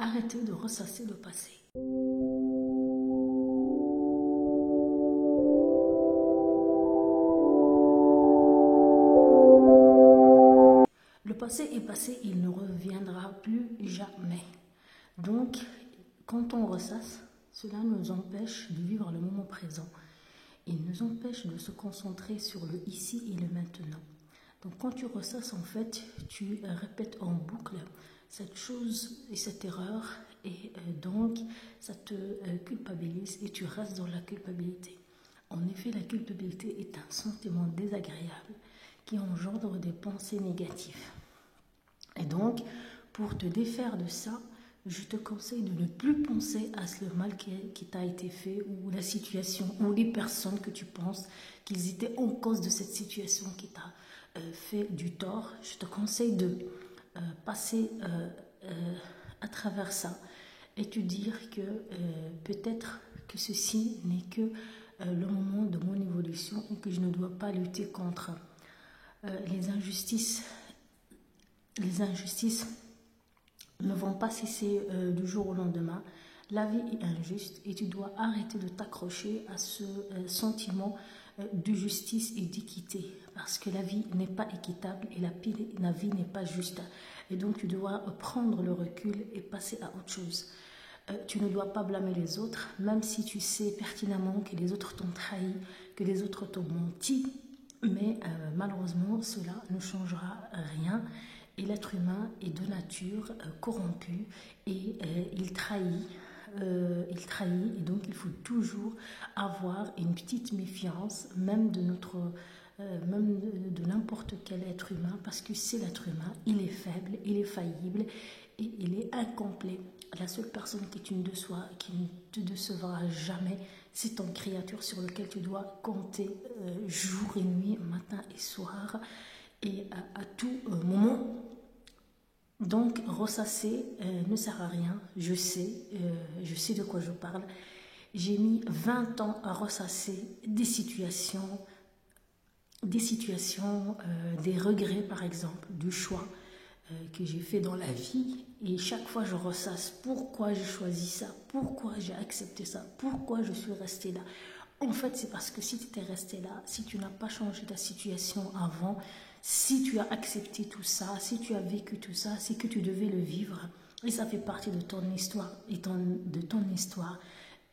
Arrêtez de ressasser le passé. Le passé est passé, il ne reviendra plus jamais. Donc, quand on ressasse, cela nous empêche de vivre le moment présent. Il nous empêche de se concentrer sur le ici et le maintenant. Donc quand tu ressasses, en fait, tu répètes en boucle cette chose et cette erreur et donc ça te culpabilise et tu restes dans la culpabilité. En effet, la culpabilité est un sentiment désagréable qui engendre des pensées négatives. Et donc, pour te défaire de ça, je te conseille de ne plus penser à ce mal qui t'a été fait ou la situation ou les personnes que tu penses qu'ils étaient en cause de cette situation qui t'a fait du tort. Je te conseille de passer à travers ça et te dire que peut-être que ceci n'est que le moment de mon évolution et que je ne dois pas lutter contre les injustices. Les injustices ne vont pas cesser du jour au lendemain. La vie est injuste et tu dois arrêter de t'accrocher à ce sentiment de justice et d'équité parce que la vie n'est pas équitable et la vie n'est pas juste. Et donc tu dois prendre le recul et passer à autre chose. Tu ne dois pas blâmer les autres, même si tu sais pertinemment que les autres t'ont trahi, que les autres t'ont menti. Mais malheureusement, cela ne changera rien. Et l'être humain est de nature corrompu et il trahit. Et donc il faut toujours avoir une petite méfiance, même de n'importe quel être humain, parce que c'est l'être humain, il est faible, il est faillible et il est incomplet. La seule personne qui ne te décevra jamais, c'est ton créature sur lequel tu dois compter jour et nuit, matin et soir, et à tout moment. Donc, ressasser ne sert à rien, je sais de quoi je parle. J'ai mis 20 ans à ressasser des situations, des regrets par exemple, du choix que j'ai fait dans la vie. Et chaque fois je ressasse pourquoi j'ai choisi ça, pourquoi j'ai accepté ça, pourquoi je suis restée là. En fait, c'est parce que si tu étais resté là, si tu n'as pas changé ta situation avant, si tu as accepté tout ça, si tu as vécu tout ça, c'est que tu devais le vivre. Et ça fait partie de ton histoire, de ton histoire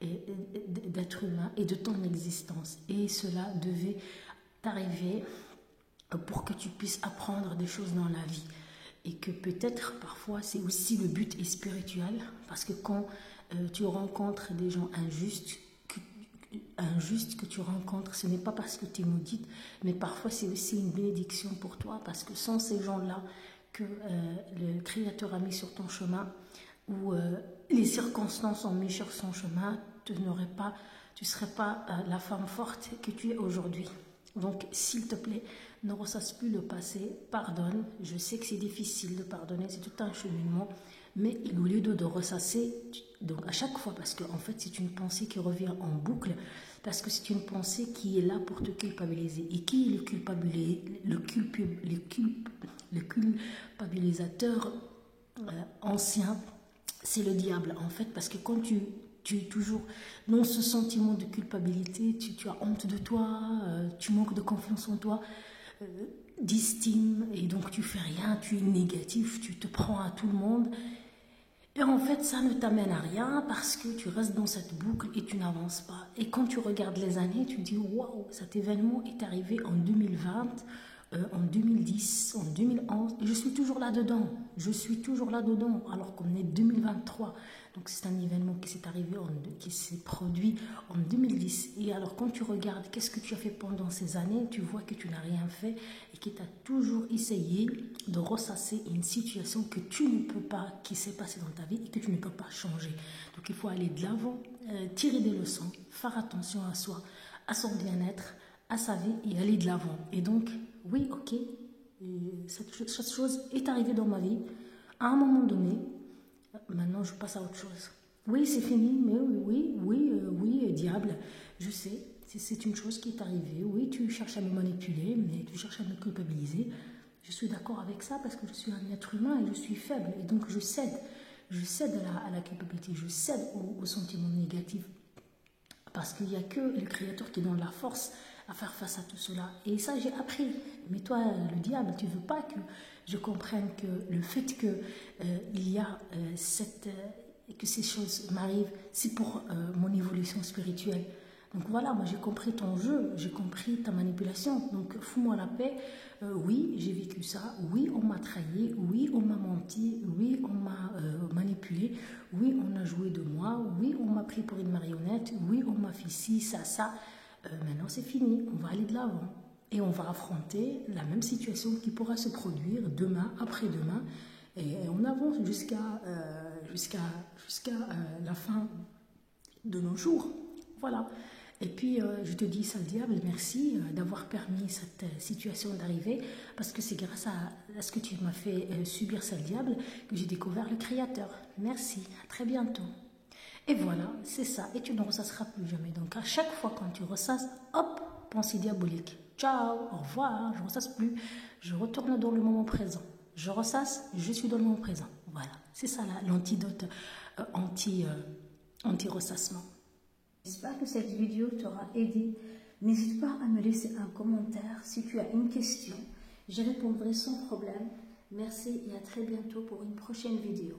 d'être humain et de ton existence. Et cela devait t'arriver pour que tu puisses apprendre des choses dans la vie. Et que peut-être parfois c'est aussi le but est spirituel, parce que quand tu rencontres des gens injustes que tu rencontres, ce n'est pas parce que tu es maudite, mais parfois c'est aussi une bénédiction pour toi, parce que sans ces gens-là que le Créateur a mis sur ton chemin, ou les circonstances ont mis sur son chemin, tu ne serais pas la femme forte que tu es aujourd'hui. Donc, s'il te plaît, ne ressasse plus le passé, pardonne. Je sais que c'est difficile de pardonner, c'est tout un cheminement, mais au lieu de ressasser, donc à chaque fois, parce qu'en fait, c'est une pensée qui revient en boucle, parce que c'est une pensée qui est là pour te culpabiliser. Et qui est le culpabilisateur ancien? C'est le diable, en fait, parce que quand tu es toujours dans ce sentiment de culpabilité, tu as honte de toi, tu manques de confiance en toi, d'estime, et donc tu fais rien, tu es négatif, tu te prends à tout le monde. Et en fait, ça ne t'amène à rien parce que tu restes dans cette boucle et tu n'avances pas. Et quand tu regardes les années, tu te dis « Waouh, cet événement est arrivé en 2020, en 2010, en 2011, et je suis toujours là-dedans. Je suis toujours là-dedans alors qu'on est 2023. » Donc c'est un événement qui s'est produit en 2010. Et alors quand tu regardes qu'est-ce que tu as fait pendant ces années, tu vois que tu n'as rien fait et que tu as toujours essayé de ressasser une situation que tu ne peux pas, qui s'est passée dans ta vie et que tu ne peux pas changer. Donc il faut aller de l'avant, tirer des leçons, faire attention à soi, à son bien-être, à sa vie et aller de l'avant. Et donc, oui, ok, cette chose est arrivée dans ma vie à un moment donné. Maintenant, je passe à autre chose. Oui, c'est fini, mais oui, diable, je sais, c'est une chose qui est arrivée. Oui, tu cherches à me manipuler, mais tu cherches à me culpabiliser. Je suis d'accord avec ça parce que je suis un être humain et je suis faible. Et donc, je cède. je cède à la culpabilité, je cède aux sentiments négatifs. Parce qu'il n'y a que le Créateur qui donne la force à faire face à tout cela. Et ça, j'ai appris. Mais toi, le diable, tu ne veux pas que je comprenne que le fait que il y a que ces choses m'arrivent, c'est pour mon évolution spirituelle. Donc voilà, moi j'ai compris ton jeu, j'ai compris ta manipulation. Donc fous-moi la paix. Oui, j'ai vécu ça. Oui, on m'a trahi. Oui, on m'a menti. Oui, on m'a manipulé. Oui, on a joué de moi. Oui, on m'a pris pour une marionnette. Oui, on m'a fait ci, ça. Maintenant c'est fini. On va aller de l'avant. Et on va affronter la même situation qui pourra se produire demain, après-demain. Et on avance jusqu'à la fin de nos jours. Voilà. Et puis, je te dis, sale diable, merci d'avoir permis cette situation d'arriver, parce que c'est grâce à ce que tu m'as fait subir, sale diable, que j'ai découvert le Créateur. Merci, à très bientôt. Et voilà, c'est ça, et tu ne ressasseras plus jamais. Donc, à chaque fois quand tu ressasses, hop, pensée diabolique. Ciao, au revoir, je ne ressasse plus, je retourne dans le moment présent. Je ressasse, je suis dans le moment présent. Voilà, c'est ça l'antidote anti-ressassement. J'espère que cette vidéo t'aura aidé. N'hésite pas à me laisser un commentaire si tu as une question. Je répondrai sans problème. Merci et à très bientôt pour une prochaine vidéo.